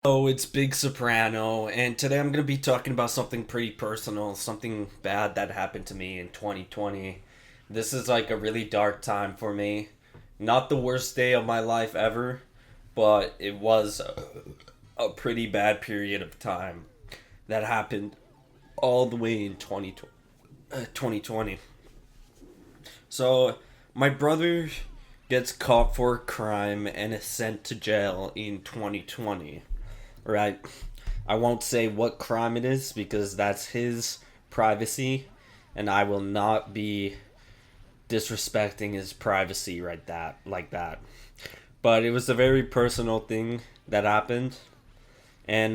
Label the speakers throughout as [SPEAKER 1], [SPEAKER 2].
[SPEAKER 1] Oh, it's Big Soprano, and today I'm going to be talking about something pretty personal, something bad that happened to me in 2020. This is like a really dark time for me. Not the worst day of my life ever, but it was a pretty bad period of time that happened all the way in 2020. So, my brother gets caught for a crime and is sent to jail in 2020. Right? I won't say what crime it is because that's his privacy, and I will not be disrespecting his privacy like that. But it was a very personal thing that happened, and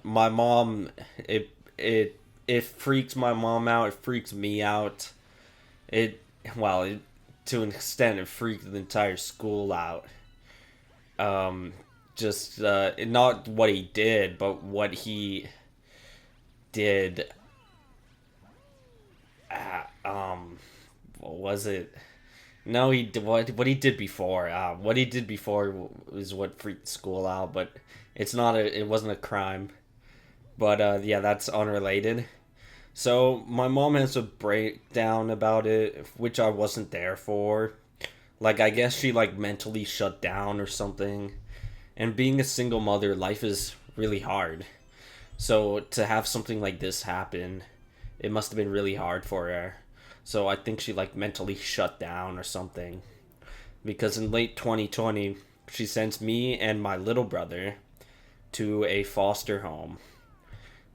[SPEAKER 1] my mom, it freaks my mom out. It freaks me out. It well, it, to an extent, it freaked the entire school out. Um, just not what he did, but what he did. What was it? No, he did what he did before. What he did before was what freaked the school out, but it wasn't a crime. But yeah, that's unrelated. So my mom has a breakdown about it, which I wasn't there for. Like I guess she like mentally shut down or something. And being a single mother, life is really hard. So to have something like this happen, it must have been really hard for her. So I think she like mentally shut down or something. Because in late 2020, she sends me and my little brother to a foster home.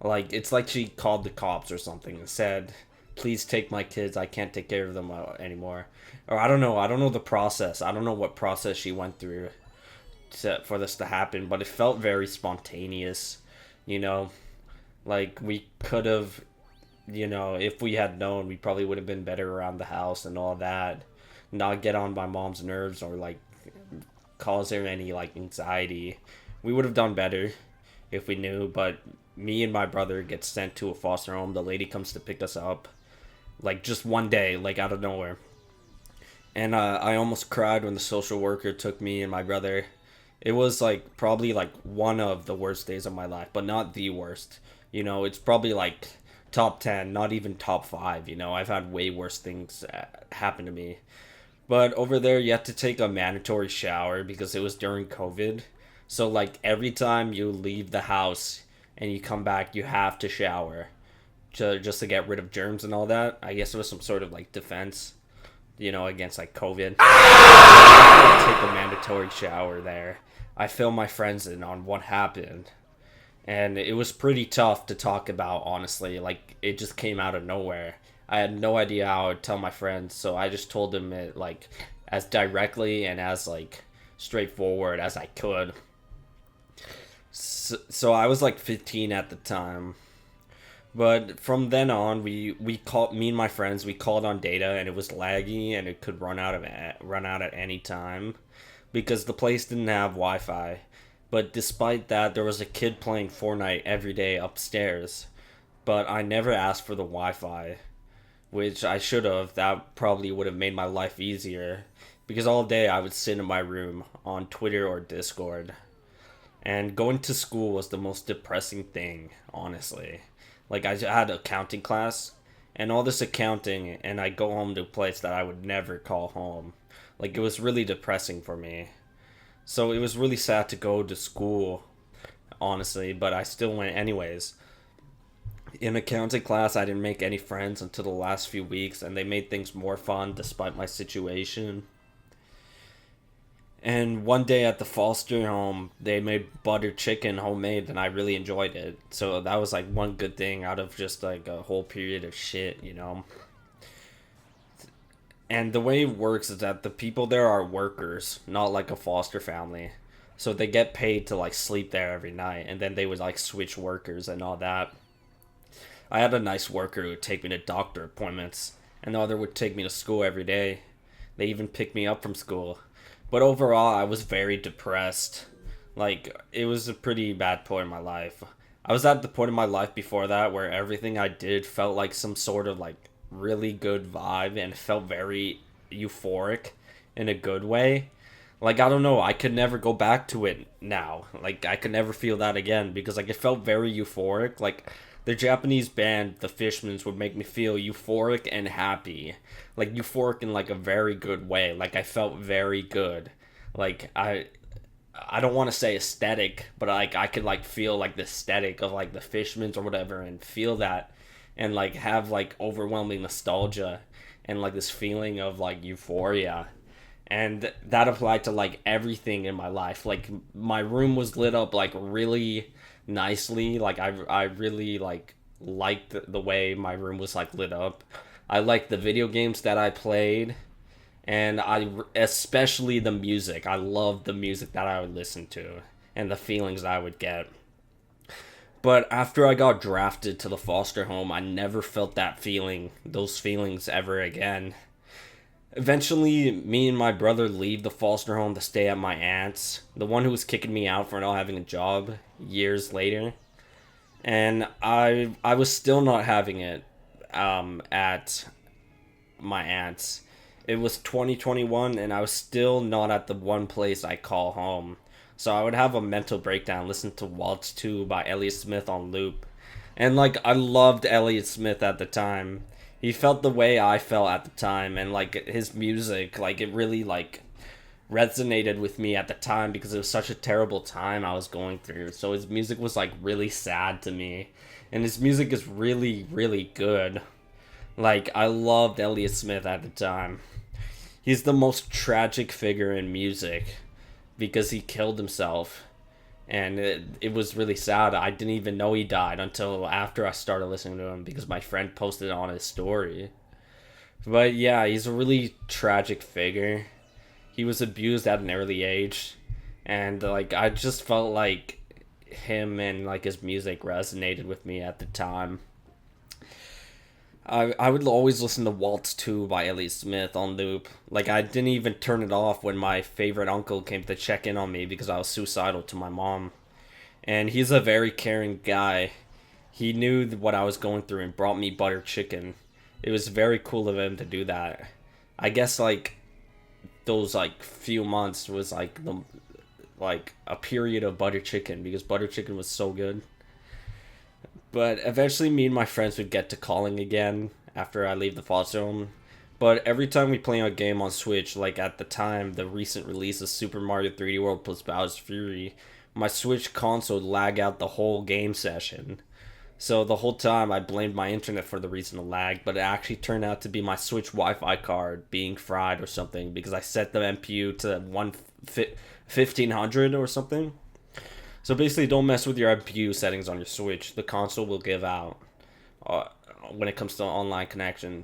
[SPEAKER 1] Like it's like she called the cops or something and said, "Please take my kids. I can't take care of them anymore." Or I don't know. I don't know the process. I don't know what process she went through for this to happen, but it felt very spontaneous. You know, like we could have, if we had known, we probably would have been better around the house and all that. Not get on my mom's nerves or like cause her any like anxiety. We would have done better if we knew, but me and my brother get sent to a foster home. The lady comes to pick us up like just one day, like out of nowhere. And I almost cried when the social worker took me and my brother. It was like probably like one of the worst days of my life, but not the worst. It's probably like top 10, not even top 5. I've had way worse things happen to me. But over there, you had to take a mandatory shower because it was during COVID. So, like, every time you leave the house and you come back, you have to shower just to get rid of germs and all that. I guess it was some sort of like defense, against like COVID. Take a mandatory shower there. I filled my friends in on what happened, and it was pretty tough to talk about, honestly. Like, it just came out of nowhere. I had no idea how I'd tell my friends, so I just told them it, like, as directly and as, like, straightforward as I could. So I was, like, 15 at the time. But from then on, we called me and my friends. We called on data, and it was laggy, and it could run out at any time, because the place didn't have Wi-Fi. But despite that, there was a kid playing Fortnite every day upstairs. But I never asked for the Wi-Fi, which I should have. That probably would have made my life easier, because all day I would sit in my room on Twitter or Discord. And going to school was the most depressing thing, honestly. Like, I had accounting class, and all this accounting, and I go home to a place that I would never call home. Like, it was really depressing for me. So it was really sad to go to school, honestly, but I still went anyways. In accounting class, I didn't make any friends until the last few weeks, and they made things more fun despite my situation. And one day at the foster home, they made butter chicken homemade, and I really enjoyed it. So that was like one good thing out of just like a whole period of shit. And the way it works is that the people there are workers, not like a foster family. So they get paid to like sleep there every night, and then they would like switch workers and all that. I had a nice worker who would take me to doctor appointments, and the other would take me to school every day. They even picked me up from school. But overall, I was very depressed. Like, it was a pretty bad point in my life. I was at the point in my life before that where everything I did felt like some sort of, like, really good vibe and felt very euphoric in a good way. Like, I don't know, I could never go back to it now. Like, I could never feel that again because, like, it felt very euphoric. Like, the Japanese band, the Fishmans, would make me feel euphoric and happy. Like, euphoric in, like, a very good way. Like, I felt very good. Like, I don't want to say aesthetic, but like I could like feel like the aesthetic of like the Fishmans or whatever, and feel that, and like have like overwhelming nostalgia, and like this feeling of like euphoria, and that applied to like everything in my life. Like my room was lit up like really nicely. Like I really like liked the way my room was like lit up. I liked the video games that I played, and I especially the music. I loved the music that I would listen to and the feelings I would get. But after I got drafted to the foster home, I never felt those feelings ever again. Eventually, me and my brother leave the foster home to stay at my aunt's, the one who was kicking me out for not having a job years later. And I was still not having it at my aunt's. It was 2021 and I was still not at the one place I call home. So I would have a mental breakdown, listen to Waltz 2 by Elliott Smith on loop. And like I loved Elliott Smith at the time. He felt the way I felt at the time, and like his music, like it really like resonated with me at the time because it was such a terrible time I was going through. So his music was like really sad to me. And his music is really, really good. Like I loved Elliott Smith at the time. He's the most tragic figure in music because he killed himself. And it was really sad. I didn't even know he died until after I started listening to him because my friend posted it on his story. But yeah, he's a really tragic figure. He was abused at an early age. And like I just felt like him and like his music resonated with me at the time. I would always listen to Waltz 2 by Elliott Smith on loop. Like, I didn't even turn it off when my favorite uncle came to check in on me because I was suicidal to my mom. And he's a very caring guy. He knew what I was going through and brought me butter chicken. It was very cool of him to do that. I guess, like, those, like, few months was, like, a period of butter chicken because butter chicken was so good. But eventually me and my friends would get to calling again after I leave the foster home. But every time we play a game on Switch, like at the time, the recent release of Super Mario 3D World plus Bowser's Fury, my Switch console would lag out the whole game session. So the whole time I blamed my internet for the reason of lag, but it actually turned out to be my Switch Wi-Fi card being fried or something because I set the MPU to 1500 or something. So basically, don't mess with your MPU settings on your Switch. The console will give out when it comes to online connection.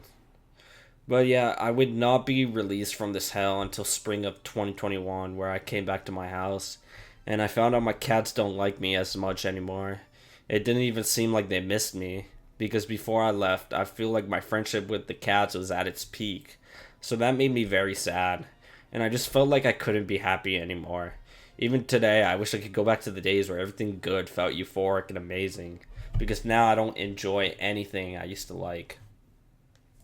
[SPEAKER 1] But yeah, I would not be released from this hell until spring of 2021, where I came back to my house, and I found out my cats don't like me as much anymore. It didn't even seem like they missed me, because before I left, I feel like my friendship with the cats was at its peak. So that made me very sad, and I just felt like I couldn't be happy anymore. Even today, I wish I could go back to the days where everything good felt euphoric and amazing, because now I don't enjoy anything I used to like.